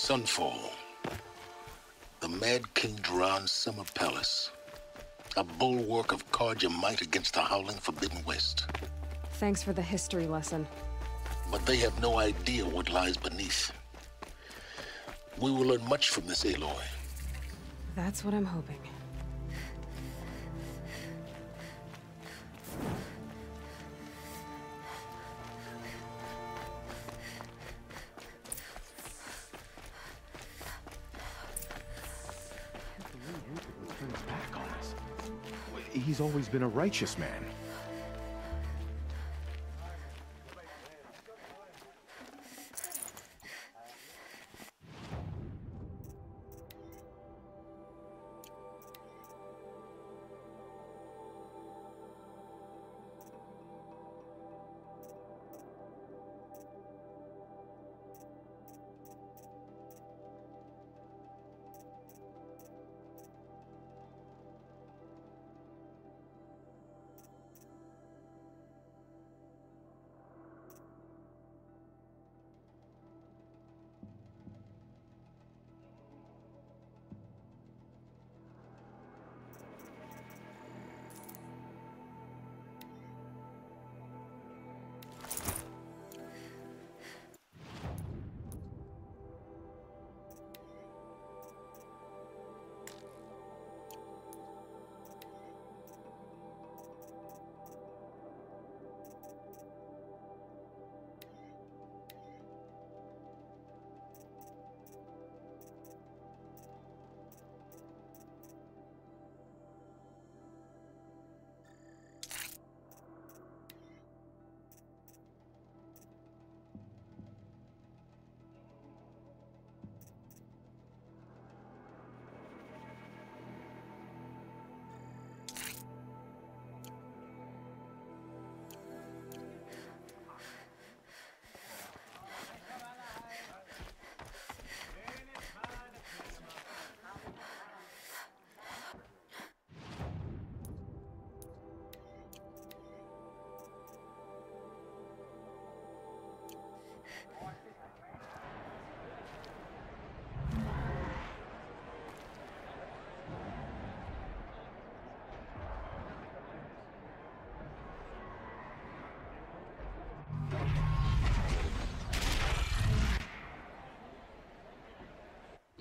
Sunfall. The Mad King Duran's summer palace. A bulwark of Carja might against the howling Forbidden West. Thanks for the history lesson. But they have no idea what lies beneath. We will learn much from this, Aloy. That's what I'm hoping. He's always been a righteous man.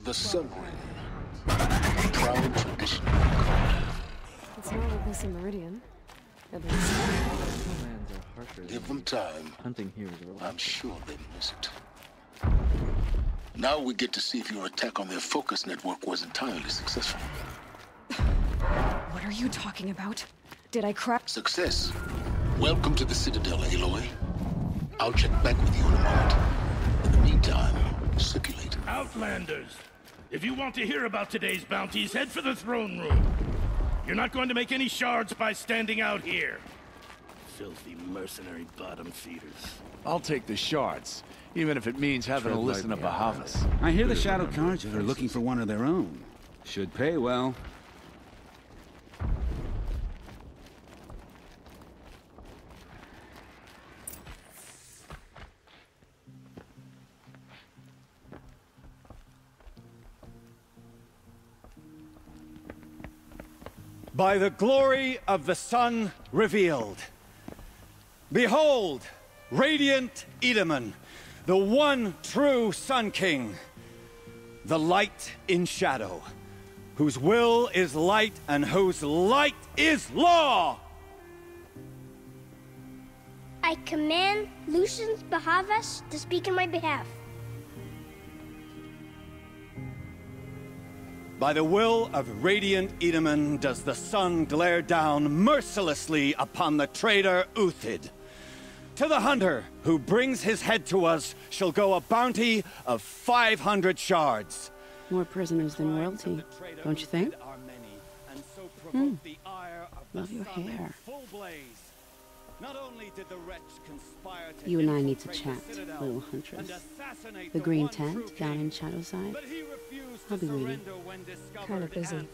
The Sun Ring. Proud tradition. It's not like this in Meridian. At least. Lands are harsher. Give them time. Hunting here is relaxing. I'm sure they miss it. Now we get to see if your attack on their focus network was entirely successful. What are you talking about? Did I crap? Success. Welcome to the Citadel, Aloy. I'll check back with you in a moment. In the meantime, circulate. Outlanders! If you want to hear about today's bounties, head for the throne room. You're not going to make any shards by standing out here. Filthy mercenary bottom feeders. I'll take the shards, even if it means having to listen to Bahavas. I hear the Shadow Carja are looking for one of their own. Should pay well. By the glory of the sun revealed. Behold, radiant Edaman, the one true Sun King, the light in shadow, whose will is light and whose light is law! I command Lucius Bahavas to speak in my behalf. By the will of radiant Edaman does the sun glare down mercilessly upon the traitor Uthid. To the hunter who brings his head to us shall go a bounty of 500 shards. More prisoners than royalty, don't you think? Love your hair. You and I need to chat, little huntress. The green tent down in Shadowside. I'll be waiting. Kind of busy. And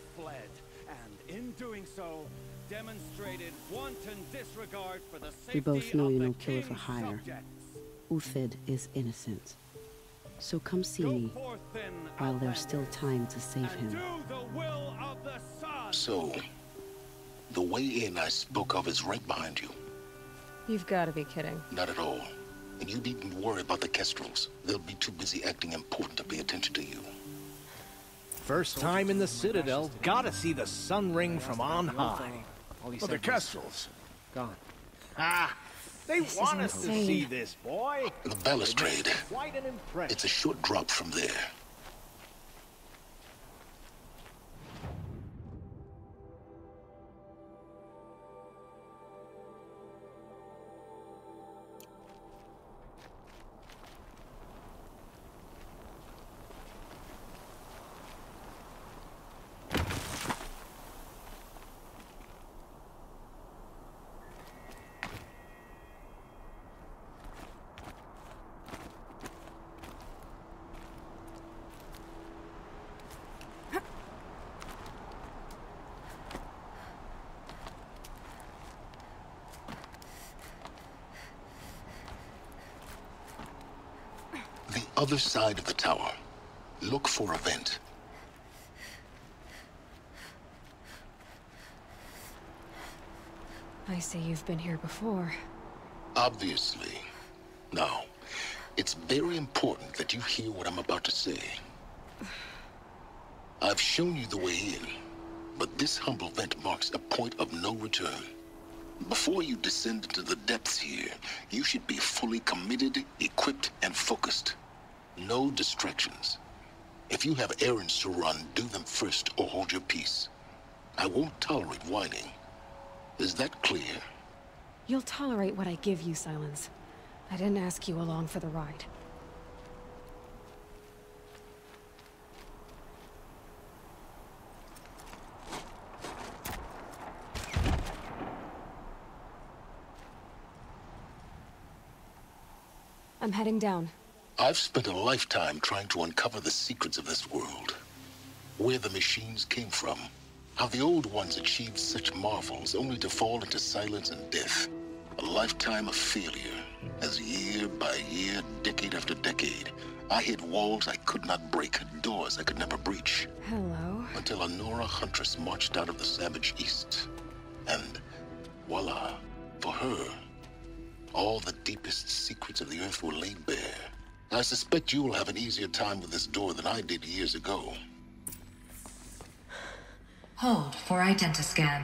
in doing so, demonstrated wanton disregard for the safety We both know of you're the no killer for king's hire. subjects. Uthid is innocent. So come see me while there's still time to save him. So, the way in I spoke of is right behind you. You've got to be kidding. Not at all. And you needn't worry about the Kestrels. They'll be too busy acting important to pay attention to you. First time in the Citadel, gotta see the sun ring from on high. Well, the Kestrels. Gone. Ah! They want us to see this, boy! The balustrade. Quite an impression. It's a short drop from there. Other side of the tower. Look for a vent. I see you've been here before. Obviously. Now, it's very important that you hear what I'm about to say. I've shown you the way in, but this humble vent marks a point of no return. Before you descend into the depths here, you should be fully committed, equipped, and focused. No distractions. If you have errands to run, do them first or hold your peace. I won't tolerate whining. Is that clear? You'll tolerate what I give you, Silence. I didn't ask you along for the ride. I'm heading down. I've spent a lifetime trying to uncover the secrets of this world. Where the machines came from. How the old ones achieved such marvels only to fall into silence and death. A lifetime of failure, as year by year, decade after decade, I hit walls I could not break, doors I could never breach. Hello? Until a Nora huntress marched out of the savage east. And voila, for her, all the deepest secrets of the earth were laid bare. I suspect you will have an easier time with this door than I did years ago. Hold for identiscan.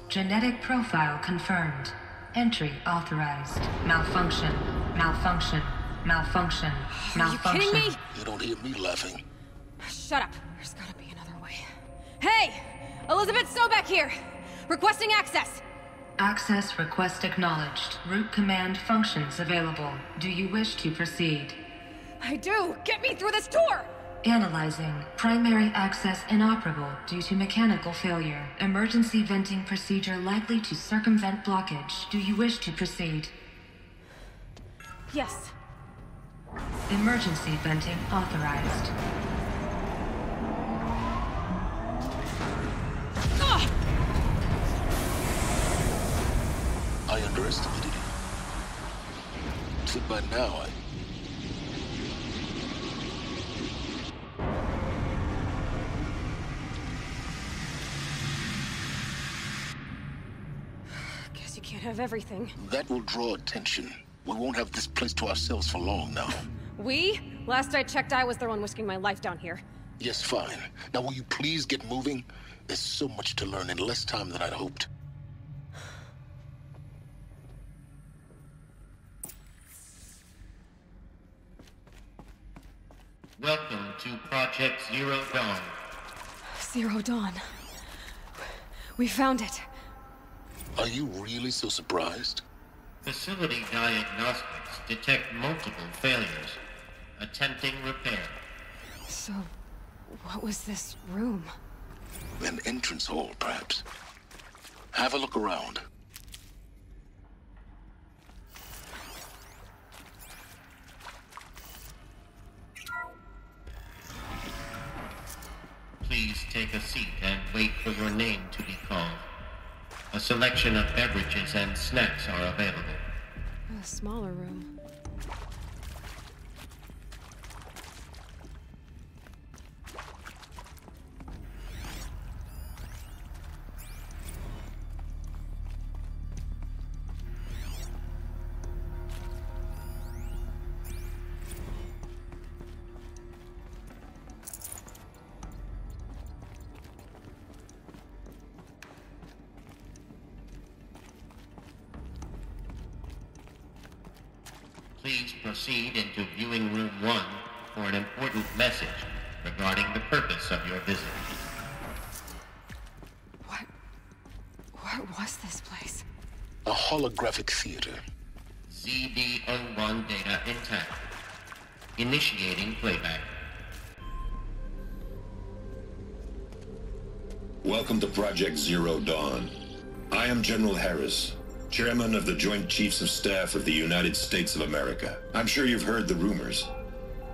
Genetic profile confirmed. Entry authorized. Malfunction. Malfunction. Malfunction. Malfunction. Are you kidding me? You don't hear me laughing. Shut up. There's gotta be another way. Hey! Elizabeth Sobek here! Requesting access! Access request acknowledged. Root command functions available. Do you wish to proceed? I do! Get me through this door! Analyzing. Primary access inoperable due to mechanical failure. Emergency venting procedure likely to circumvent blockage. Do you wish to proceed? Yes. Emergency venting authorized. Ugh! I underestimated you. So by now, Guess you can't have everything. That will draw attention. We won't have this place to ourselves for long now. We? Last I checked, I was the one risking my life down here. Yes, fine. Now will you please get moving? There's so much to learn in less time than I'd hoped. Welcome to Project Zero Dawn. Zero Dawn. We found it. Are you really so surprised? Facility diagnostics detect multiple failures. Attempting repair. So, what was this room? An entrance hall, perhaps. Have a look around. Please take a seat and wait for your name to be called. A selection of beverages and snacks are available. A smaller room. Please proceed into viewing room 1 for an important message regarding the purpose of your visit. What was this place? A holographic theater. ZB-01 data intact. Initiating playback. Welcome to Project Zero Dawn. I am General Harris, Chairman of the Joint Chiefs of Staff of the United States of America. I'm sure you've heard the rumors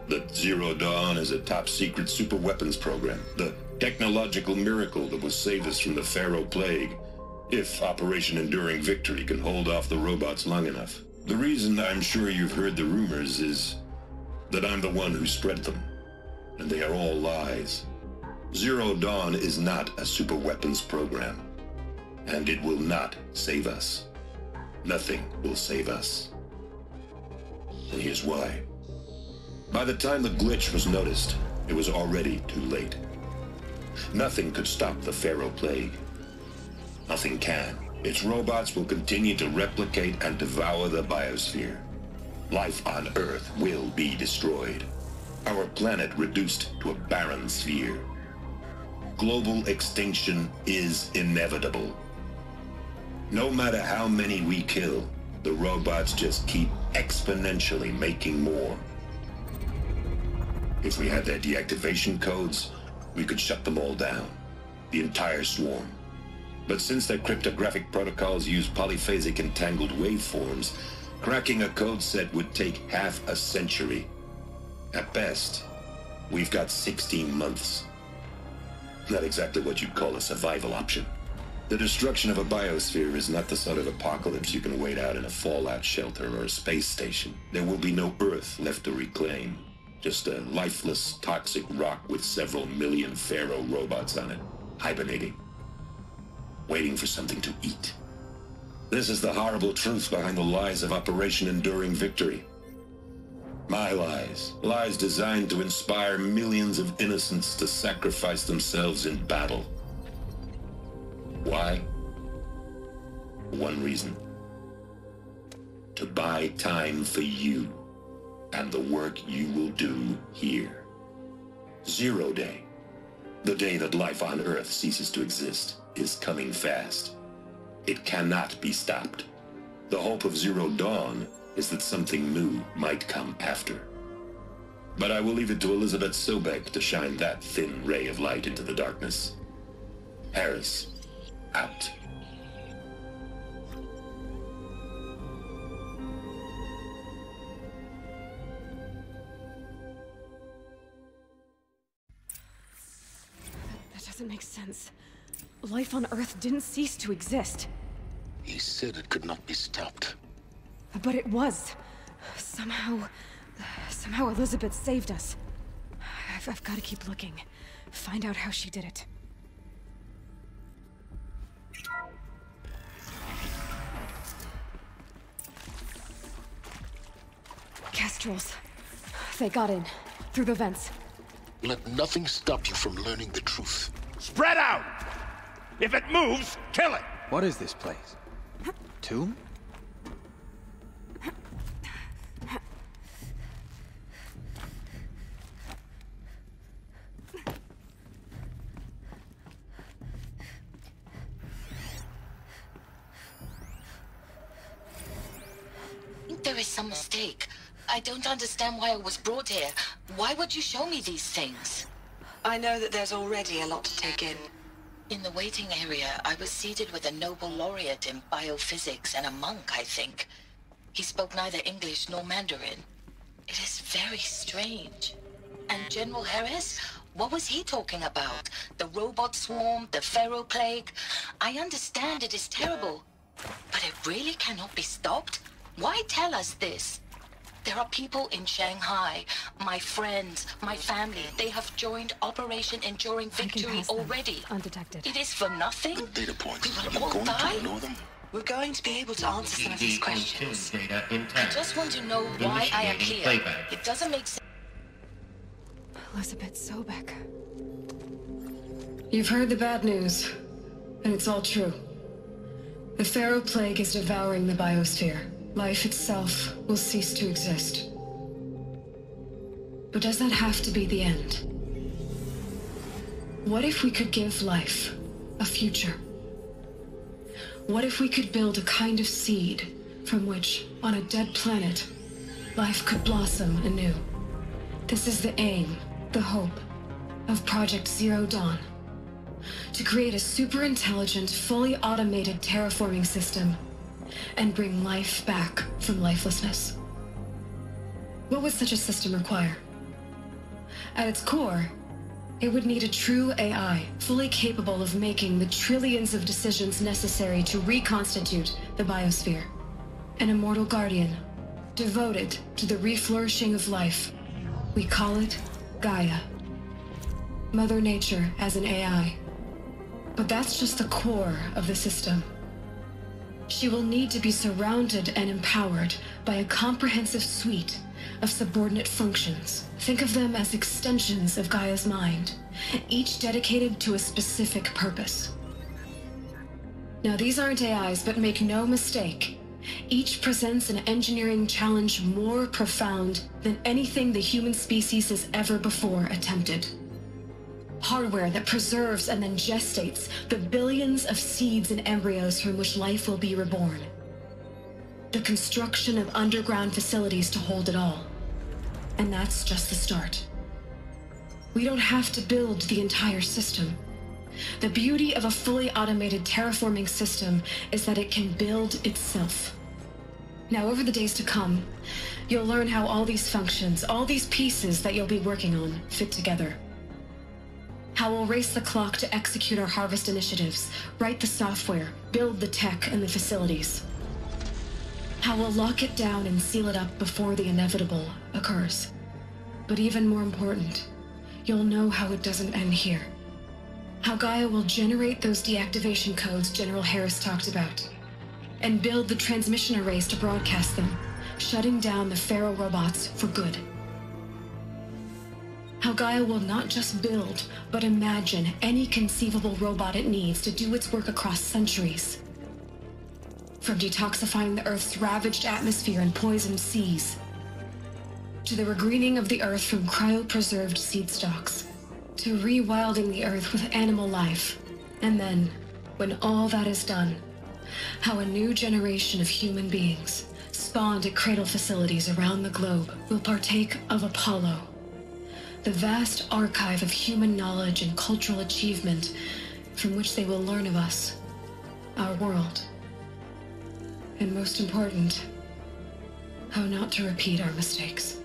that Zero Dawn is a top-secret super-weapons program, the technological miracle that will save us from the Pharaoh Plague, if Operation Enduring Victory can hold off the robots long enough. The reason I'm sure you've heard the rumors is that I'm the one who spread them, and they are all lies. Zero Dawn is not a super-weapons program, and it will not save us. Nothing will save us. And here's why. By the time the glitch was noticed, it was already too late. Nothing could stop the Pharaoh Plague. Nothing can. Its robots will continue to replicate and devour the biosphere. Life on Earth will be destroyed. Our planet reduced to a barren sphere. Global extinction is inevitable. No matter how many we kill, the robots just keep exponentially making more. If we had their deactivation codes, we could shut them all down, the entire swarm. But since their cryptographic protocols use polyphasic entangled waveforms, cracking a code set would take half a century. At best, we've got 16 months. Not exactly what you'd call a survival option. The destruction of a biosphere is not the sort of apocalypse you can wait out in a fallout shelter or a space station. There will be no Earth left to reclaim. Just a lifeless, toxic rock with several million Pharaoh robots on it, hibernating, waiting for something to eat. This is the horrible truth behind the lies of Operation Enduring Victory. My lies. Lies designed to inspire millions of innocents to sacrifice themselves in battle. Why? One reason. To buy time for you and the work you will do here. Zero Day, the day that life on Earth ceases to exist, is coming fast. It cannot be stopped. The hope of Zero Dawn is that something new might come after. But I will leave it to Elizabeth Sobek to shine that thin ray of light into the darkness. Harris, out. That doesn't make sense. Life on Earth didn't cease to exist. He said it could not be stopped. But it was. Somehow Elizabeth saved us. I've got to keep looking. Find out how she did it. Kestrels. They got in. Through the vents. Let nothing stop you from learning the truth. Spread out! If it moves, kill it! What is this place? Tomb? There is some mistake. I don't understand why I was brought here. Why would you show me these things? I know that there's already a lot to take in. In the waiting area, I was seated with a Nobel laureate in biophysics and a monk, I think. He spoke neither English nor Mandarin. It is very strange. And General Harris? What was he talking about? The robot swarm, the pharaoh plague? I understand it is terrible, but it really cannot be stopped? Why tell us this? There are people in Shanghai, my friends, my family. They have joined Operation Enduring Victory already. Undetected. It is for nothing? Good data points. We You're will all going die? to ignore them? We're going to be able to answer some of these questions. Data I intact. just want to know why I am here. Playback. It doesn't make sense. Elizabeth Sobek. You've heard the bad news, and it's all true. The Pharaoh Plague is devouring the biosphere. Life itself will cease to exist. But does that have to be the end? What if we could give life a future? What if we could build a kind of seed from which, on a dead planet, life could blossom anew? This is the aim, the hope, of Project Zero Dawn. To create a super-intelligent, fully automated terraforming system and bring life back from lifelessness. What would such a system require? At its core, it would need a true AI, fully capable of making the trillions of decisions necessary to reconstitute the biosphere. An immortal guardian, devoted to the reflourishing of life. We call it Gaia. Mother Nature as an AI. But that's just the core of the system. She will need to be surrounded and empowered by a comprehensive suite of subordinate functions. Think of them as extensions of Gaia's mind, each dedicated to a specific purpose. Now, these aren't AIs, but make no mistake, each presents an engineering challenge more profound than anything the human species has ever before attempted. Hardware that preserves and then gestates the billions of seeds and embryos from which life will be reborn. The construction of underground facilities to hold it all. And that's just the start. We don't have to build the entire system. The beauty of a fully automated terraforming system is that it can build itself. Now, over the days to come, you'll learn how all these functions, all these pieces that you'll be working on, fit together. How we'll race the clock to execute our harvest initiatives, write the software, build the tech and the facilities. How we'll lock it down and seal it up before the inevitable occurs. But even more important, you'll know how it doesn't end here. How Gaia will generate those deactivation codes General Harris talked about, and build the transmission arrays to broadcast them, shutting down the Pharaoh robots for good. How Gaia will not just build, but imagine any conceivable robot it needs to do its work across centuries. From detoxifying the Earth's ravaged atmosphere and poisoned seas, to the regreening of the Earth from cryopreserved seed stalks, to rewilding the Earth with animal life. And then, when all that is done, how a new generation of human beings, spawned at cradle facilities around the globe, will partake of Apollo, the vast archive of human knowledge and cultural achievement from which they will learn of us, our world. And most important, how not to repeat our mistakes.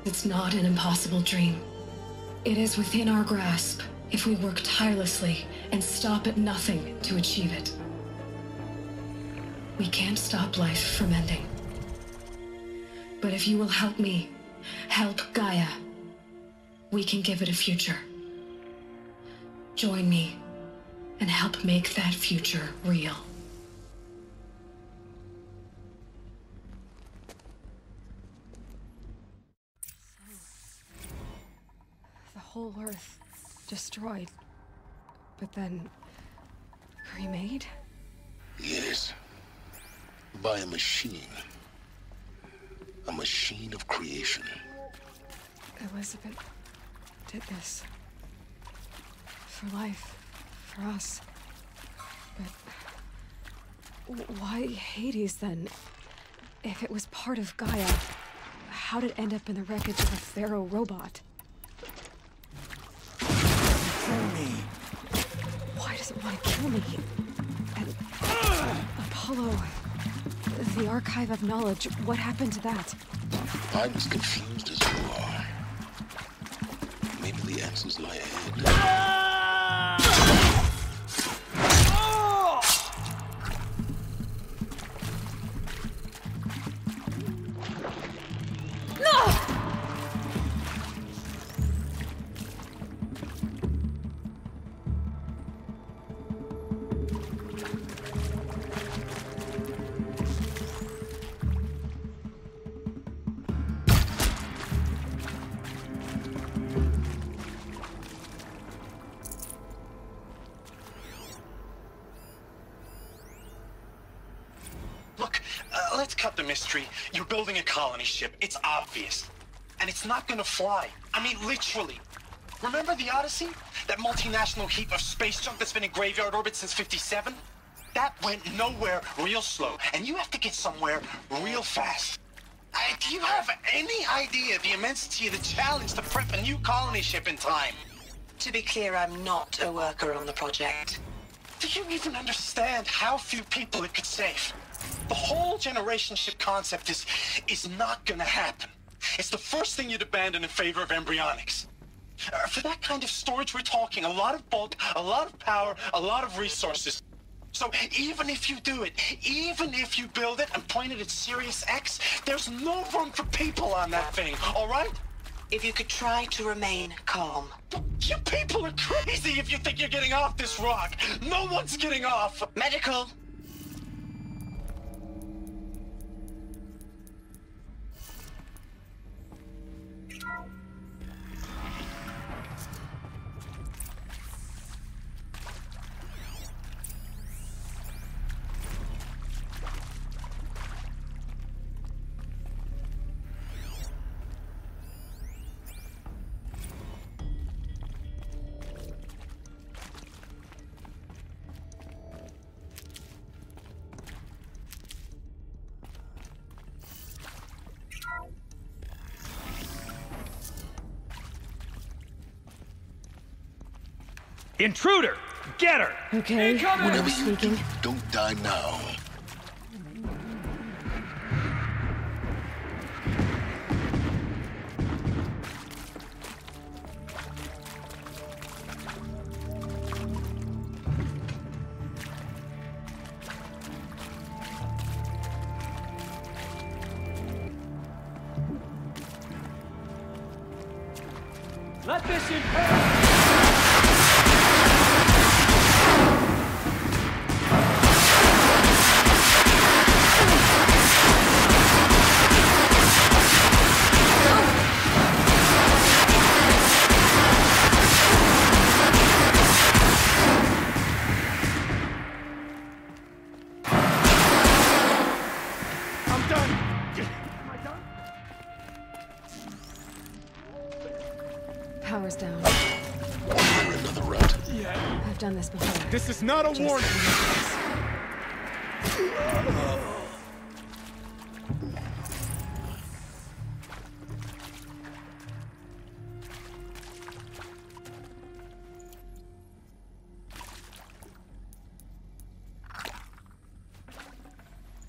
It's not an impossible dream. It is within our grasp if we work tirelessly and stop at nothing to achieve it. We can't stop life from ending. But if you will help me, help Gaia, we can give it a future. Join me and help make that future real. The whole Earth destroyed, but then remade? Yes. By a machine. A machine of creation. Elizabeth did this. For life. For us. But why Hades then? If it was part of Gaia, how did it end up in the wreckage of a Pharaoh robot? Kill me. Why does it want to kill me? And Apollo, the archive of knowledge, what happened to that? I'm as confused as you are. Maybe the answer chances lie ahead. Let's cut the mystery. You're building a colony ship. It's obvious. And it's not gonna fly. I mean, literally. Remember the Odyssey? That multinational heap of space junk that's been in graveyard orbit since '57? That went nowhere real slow. And you have to get somewhere real fast. Do you have any idea the immensity of the challenge to prep a new colony ship in time? To be clear, I'm not a worker on the project. Do you even understand how few people it could save? The whole generation ship concept is not gonna happen. It's the first thing you'd abandon in favor of embryonics. For that kind of storage, we're talking a lot of bulk, a lot of power, a lot of resources. So even if you do it, even if you build it and point it at Sirius X, there's no room for people on that thing, all right? If you could try to remain calm. You people are crazy if you think you're getting off this rock. No one's getting off. Medical. Intruder! Get her! Okay, Whatever you do, speaking. don't die now. Let this in. Power's down. Another route. Yeah. I've done this before. This is not a warning.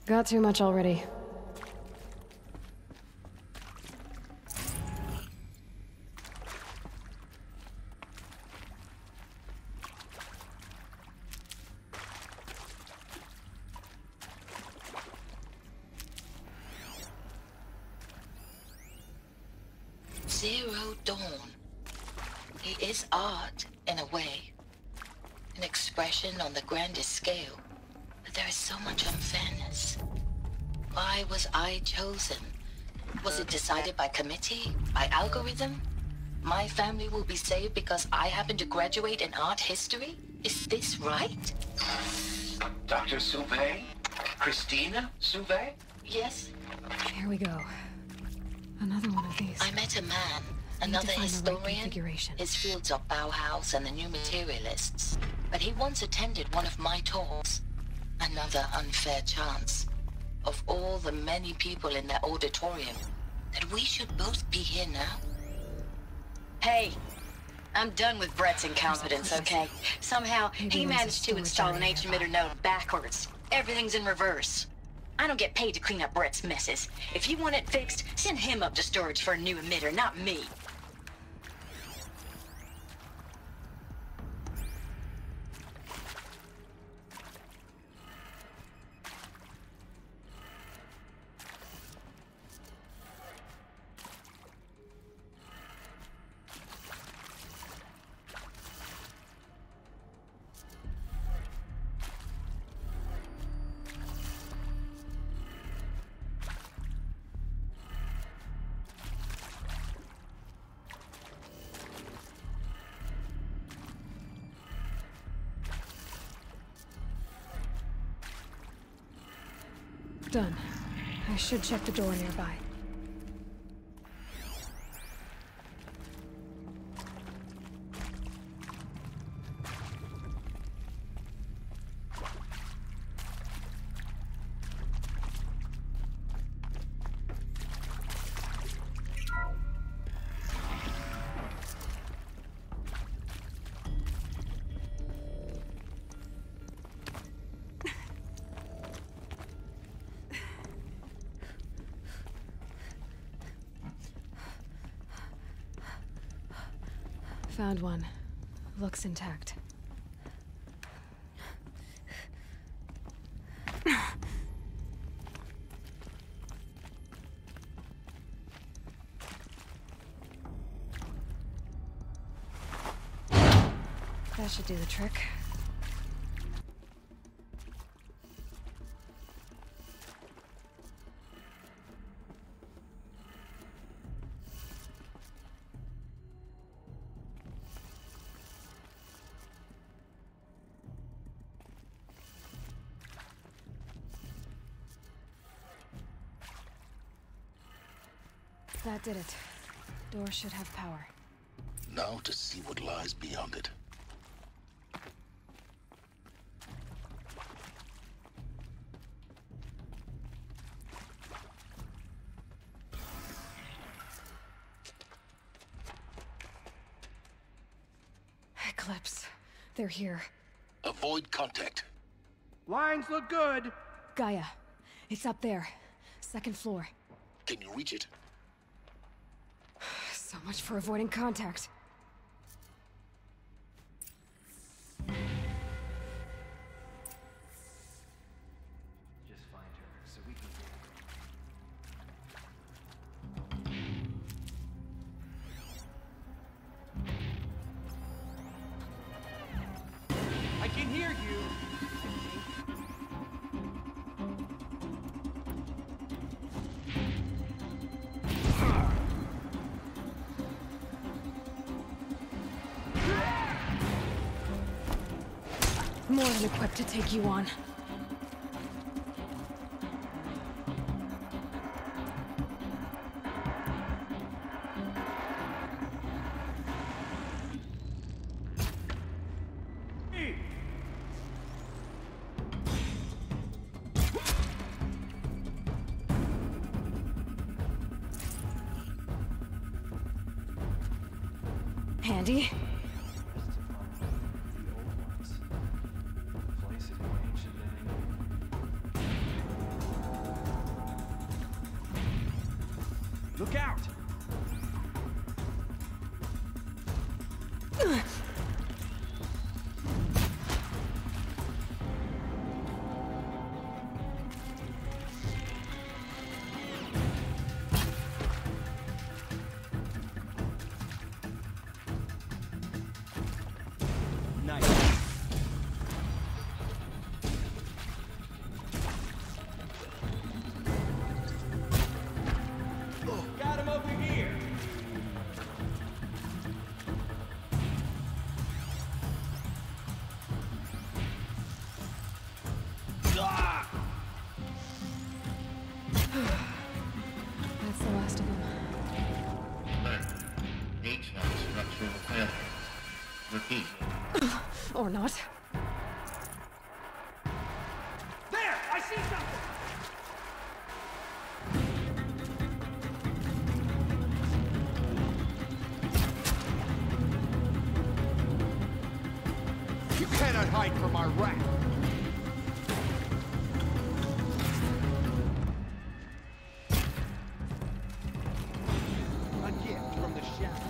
Got too much already. Zero Dawn. It is art, in a way. An expression on the grandest scale. But there is so much unfairness. Why was I chosen? Was it decided by committee? By algorithm? My family will be saved because I happen to graduate in art history? Is this right? Dr. Souvet? Christina Souvet? Yes? Here we go. Another one of these. I met a man, another historian. His fields are Bauhaus and the New Materialists. But he once attended one of my talks. Another unfair chance. Of all the many people in that auditorium, that we should both be here now. Hey, I'm done with Brett's incompetence, okay? Somehow, he managed to install an H-emitter node backwards. Everything's in reverse. I don't get paid to clean up Brett's messes. If you want it fixed, send him up to storage for a new emitter, not me. Done. I should check the door nearby. Found one. Looks intact. That should do the trick. That did it. Door should have power. Now to see what lies beyond it. Eclipse. They're here. Avoid contact. Lines look good. Gaia. It's up there. Second floor. Can you reach it? So much for avoiding contact. Just find her so we can I can hear you. More than equipped to take you on. Handy. Look out! Nice. Got him over here. That's the last of them. Alert. HVAC structural failure. Repeat. Or not. There! I see something! You cannot hide from our wrath! A gift from the shadow.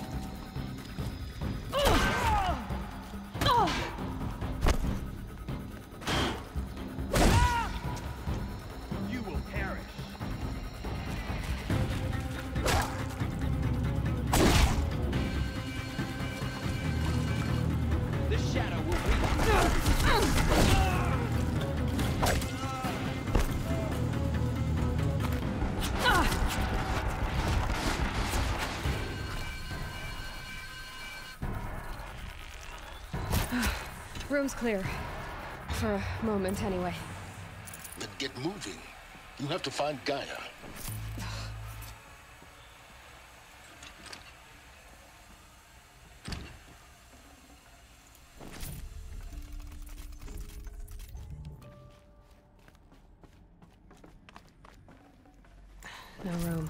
You will perish. The shadow will Room's clear. For a moment, anyway. Then get moving. You have to find Gaia. No room.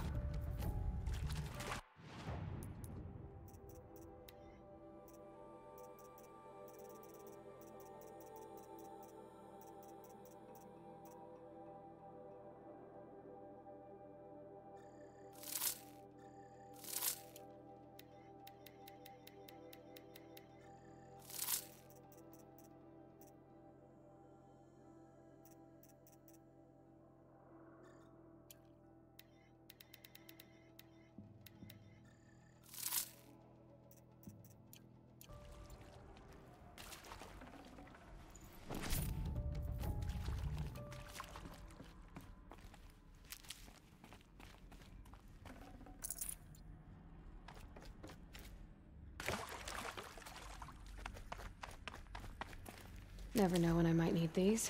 Never know when I might need these.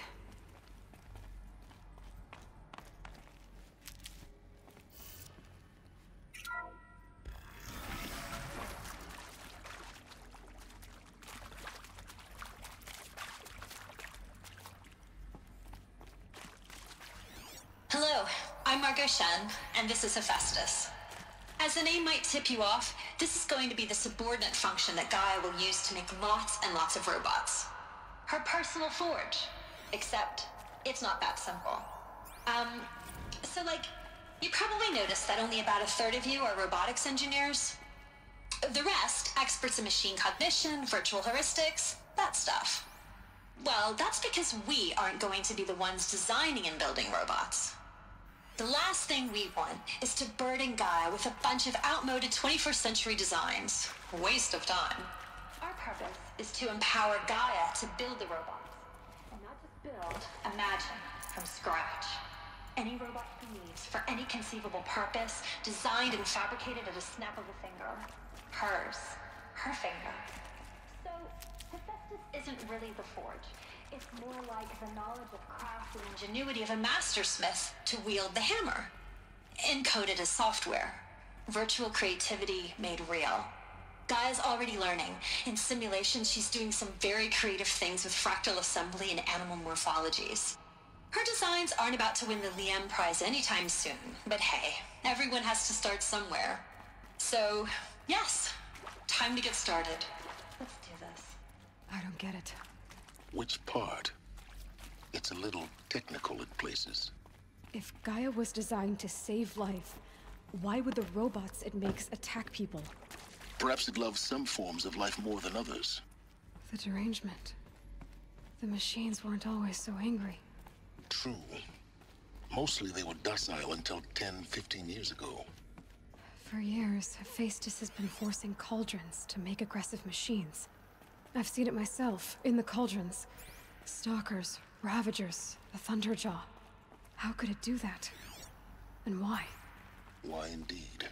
Hello, I'm Margot Shen, and this is Hephaestus. As the name might tip you off, this is going to be the subordinate function that Gaia will use to make lots and lots of robots. Her personal forge. Except, it's not that simple. So you probably noticed that only about a third of you are robotics engineers. The rest, experts in machine cognition, virtual heuristics, that stuff. Well, that's because we aren't going to be the ones designing and building robots. The last thing we want is to burden Gaia with a bunch of outmoded 21st century designs. Waste of time. Our purpose is to empower Gaia to build the robots. And not just build, imagine, from scratch. Any robot she needs, for any conceivable purpose, designed and fabricated at a snap of a finger. Hers. Her finger. So, Hephaestus isn't really the forge. It's more like the knowledge of craft and ingenuity of a mastersmith to wield the hammer. Encoded as software. Virtual creativity made real. Gaia's already learning. In simulations, she's doing some very creative things with fractal assembly and animal morphologies. Her designs aren't about to win the Liam Prize anytime soon, but hey, everyone has to start somewhere. So, yes, time to get started. Let's do this. I don't get it. Which part? It's a little technical at places. If Gaia was designed to save life, why would the robots it makes attack people? Perhaps it loves some forms of life more than others. The derangement. The machines weren't always so angry. True. Mostly they were docile until 10, 15 years ago. For years, Hephaestus has been forcing cauldrons to make aggressive machines. I've seen it myself, in the cauldrons. Stalkers, Ravagers, the Thunderjaw. How could it do that? And why? Why indeed?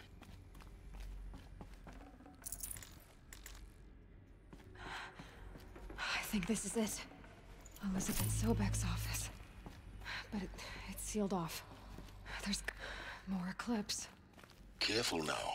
I think this is it. Elizabeth Sobek's office. But it's sealed off. There's more Eclipse. Careful now.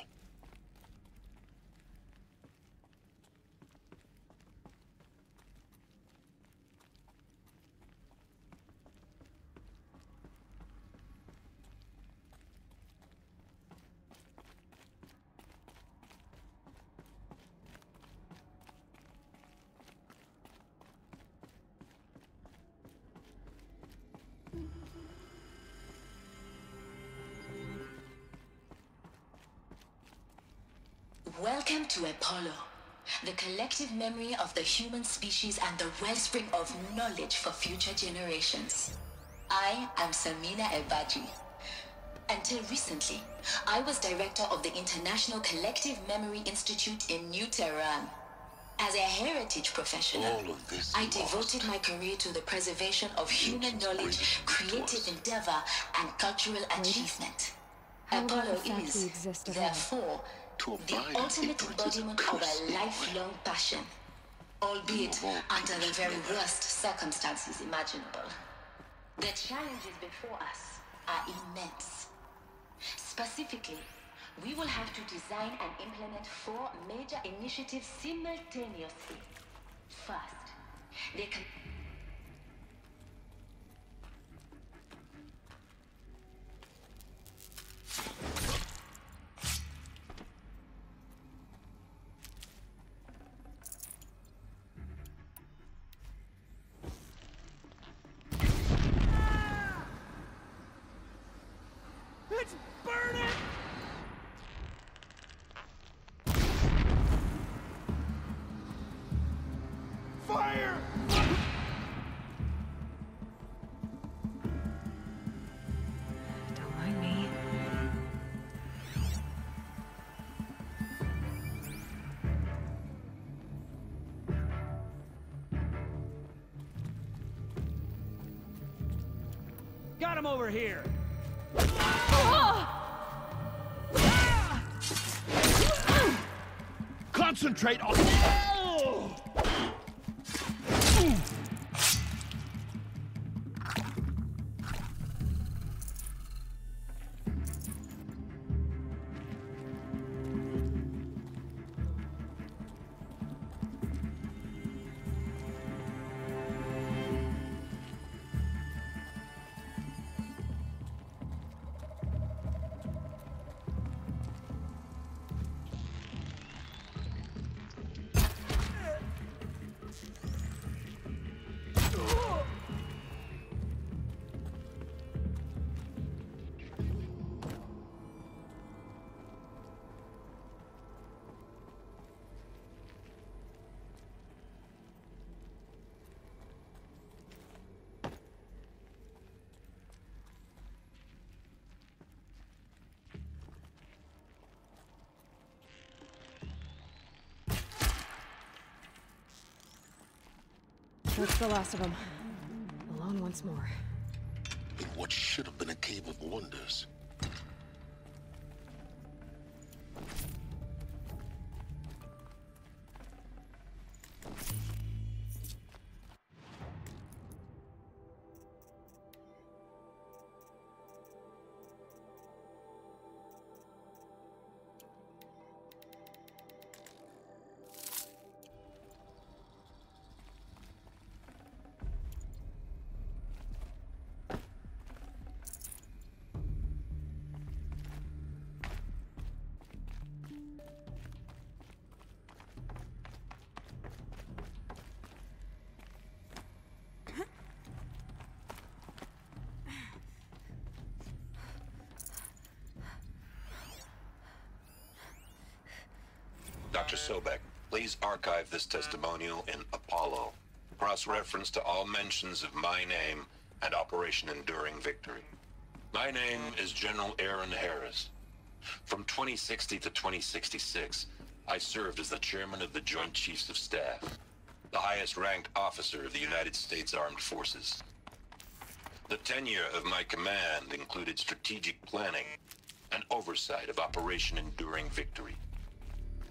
Welcome to Apollo, the collective memory of the human species and the wellspring of knowledge for future generations. I am Samina Ebaji. Until recently, I was director of the International Collective Memory Institute in New Tehran. As a heritage professional, I devoted my career to the preservation of human knowledge, creative endeavor, and cultural achievement. Apollo is, therefore, the ultimate embodiment of a lifelong passion, albeit under the very worst circumstances imaginable. The challenges before us are immense. Specifically, we will have to design and implement 4 major initiatives simultaneously. First, they can... It's burning! Fire! Don't mind me. Got him over here! Concentrate on... That's the last of them. Alone once more. In what should have been a cave of wonders. Dr. Sobek, please archive this testimonial in Apollo. Cross-reference to all mentions of my name and Operation Enduring Victory. My name is General Aaron Harris. From 2060 to 2066, I served as the chairman of the Joint Chiefs of Staff, the highest-ranked officer of the United States Armed Forces. The tenure of my command included strategic planning and oversight of Operation Enduring Victory,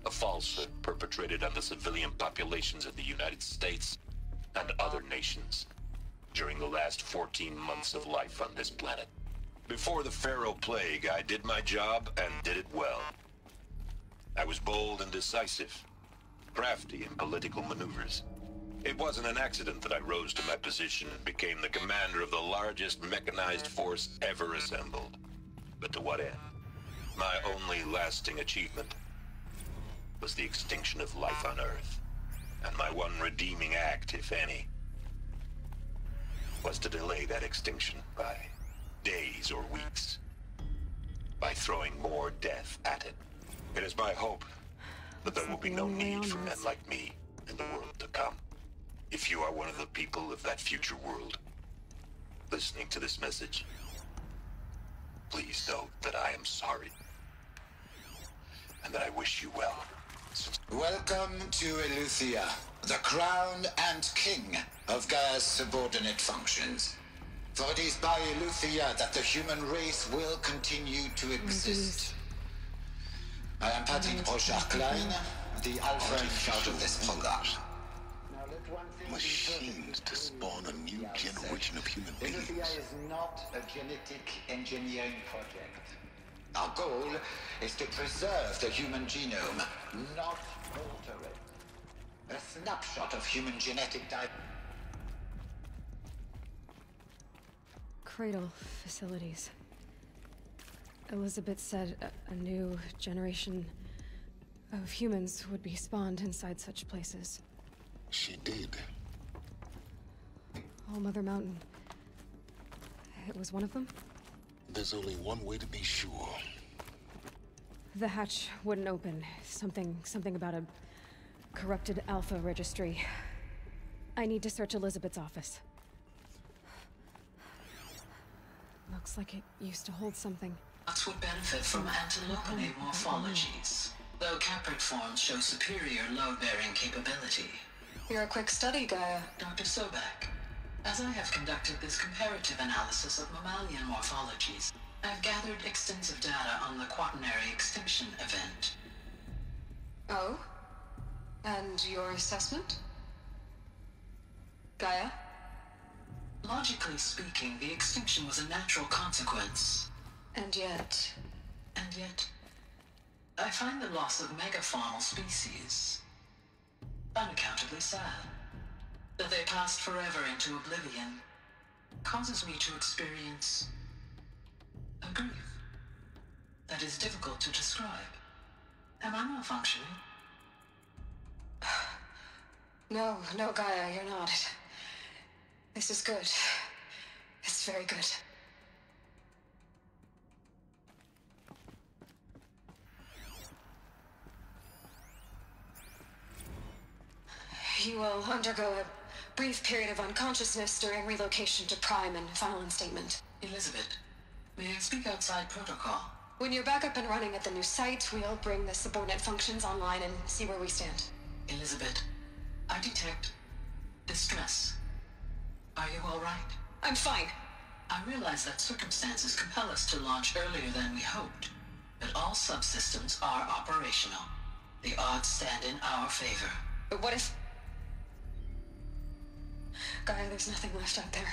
a falsehood perpetrated on the civilian populations of the United States and other nations during the last 14 months of life on this planet. Before the Pharaoh Plague, I did my job and did it well. I was bold and decisive, crafty in political maneuvers. It wasn't an accident that I rose to my position and became the commander of the largest mechanized force ever assembled. But to what end? My only lasting achievement was the extinction of life on Earth. And my one redeeming act, if any, was to delay that extinction by days or weeks, by throwing more death at it. It is my hope that there will be no need for men like me in the world to come. If you are one of the people of that future world listening to this message, please note that I am sorry and that I wish you well. Welcome to Eleuthia, the crown and king of Gaia's subordinate functions. For it is by Eleuthia that the human race will continue to exist. I am Patrick Brochard-Klein, the alpha in charge of this program. Machines to spawn a new generation of human beings. Eleuthia is not a genetic engineering project. Our goal is to preserve the human genome, not alter it. A snapshot of human genetic Cradle facilities. Elizabeth said a new generation of humans would be spawned inside such places. She did. All Mother Mountain. It was one of them? There's only one way to be sure. The hatch wouldn't open. Something about a corrupted Alpha registry. I need to search Elizabeth's office. Looks like it used to hold something. Bots would benefit from antilopenate morphologies, though caprid forms show superior load-bearing capability. You're a quick study, Gaia. Dr. Sobek, as I have conducted this comparative analysis of mammalian morphologies, I've gathered extensive data on the quaternary extinction event. Oh? And your assessment? Gaia? Logically speaking, the extinction was a natural consequence. And yet, I find the loss of megafaunal species unaccountably sad. That they passed forever into oblivion causes me to experience a grief that is difficult to describe. Am I malfunctioning? No, Gaia, you're not. This is good. It's very good. You will undergo a brief period of unconsciousness during relocation to Prime and final instatement. Elizabeth, may I speak outside protocol? When you're back up and running at the new site, we'll bring the subordinate functions online and see where we stand. Elizabeth, I detect distress. Are you all right? I'm fine. I realize that circumstances compel us to launch earlier than we hoped, but all subsystems are operational. The odds stand in our favor. But what if... Gaia, there's nothing left out there.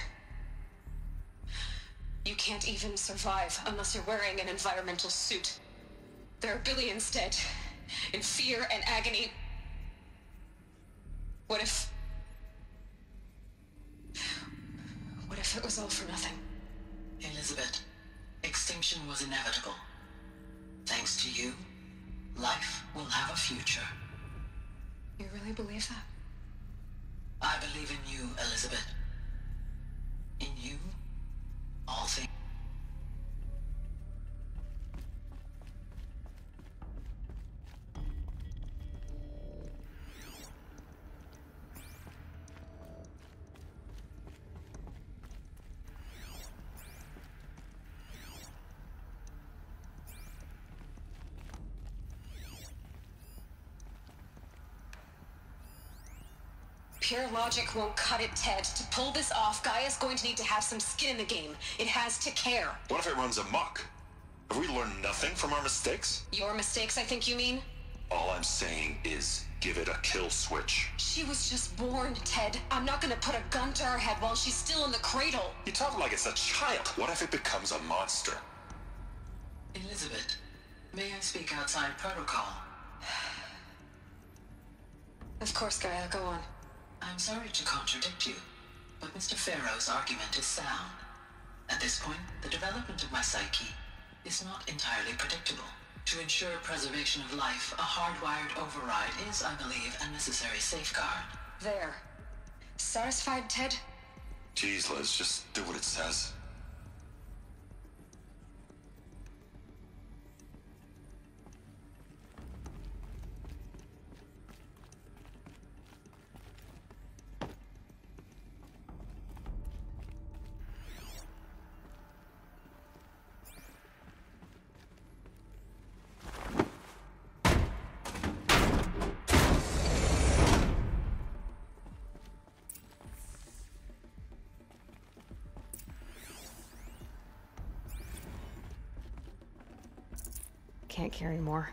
You can't even survive unless you're wearing an environmental suit. There are billions dead, in fear and agony. What if it was all for nothing? Elizabeth, extinction was inevitable. Thanks to you, life will have a future. You really believe that? I believe in you, Elizabeth. In you, all things. Pure logic won't cut it, Ted. To pull this off, Gaia's going to need to have some skin in the game. It has to care. What if it runs amok? Have we learned nothing from our mistakes? Your mistakes, I think you mean? All I'm saying is, give it a kill switch. She was just born, Ted. I'm not gonna put a gun to her head while she's still in the cradle. You talk like it's a child. What if it becomes a monster? Elizabeth, may I speak outside protocol? Of course, Gaia, go on. I'm sorry to contradict you, but Mr. Farrow's argument is sound. At this point, the development of my psyche is not entirely predictable. To ensure preservation of life, a hardwired override is, I believe, a necessary safeguard. There. Satisfied, Ted? Jeez, Liz, just do what it says. Can't carry more.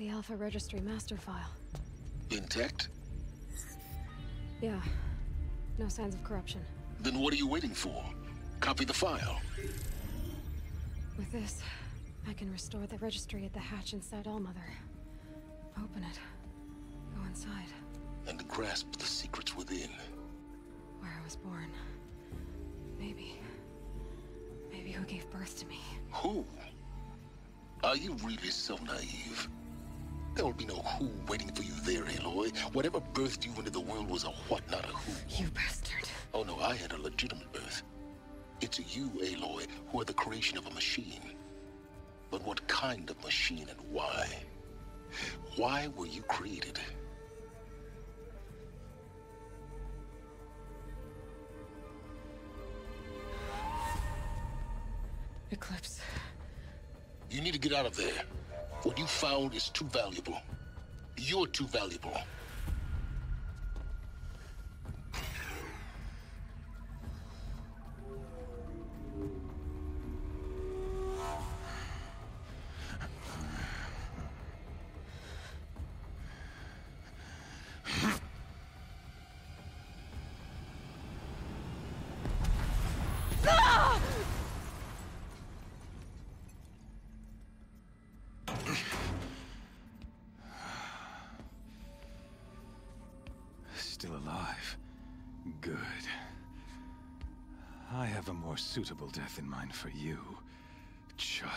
the Alpha Registry master file. Intact? Yeah. No signs of corruption. Then what are you waiting for? Copy the file. With this, I can restore the registry at the hatch inside Allmother. Open it. Go inside. And grasp the secrets within. Where I was born. Maybe who gave birth to me. Who? Are you really so naive? There will be no who waiting for you there, Aloy. Whatever birthed you into the world was a what, not a who. You bastard. Oh no, I had a legitimate birth. It's you, Aloy, who are the creation of a machine. But what kind of machine and why? Why were you created? Eclipse. You need to get out of there. What you found is too valuable. You're too valuable. Still alive. Good. I have a more suitable death in mind for you, child.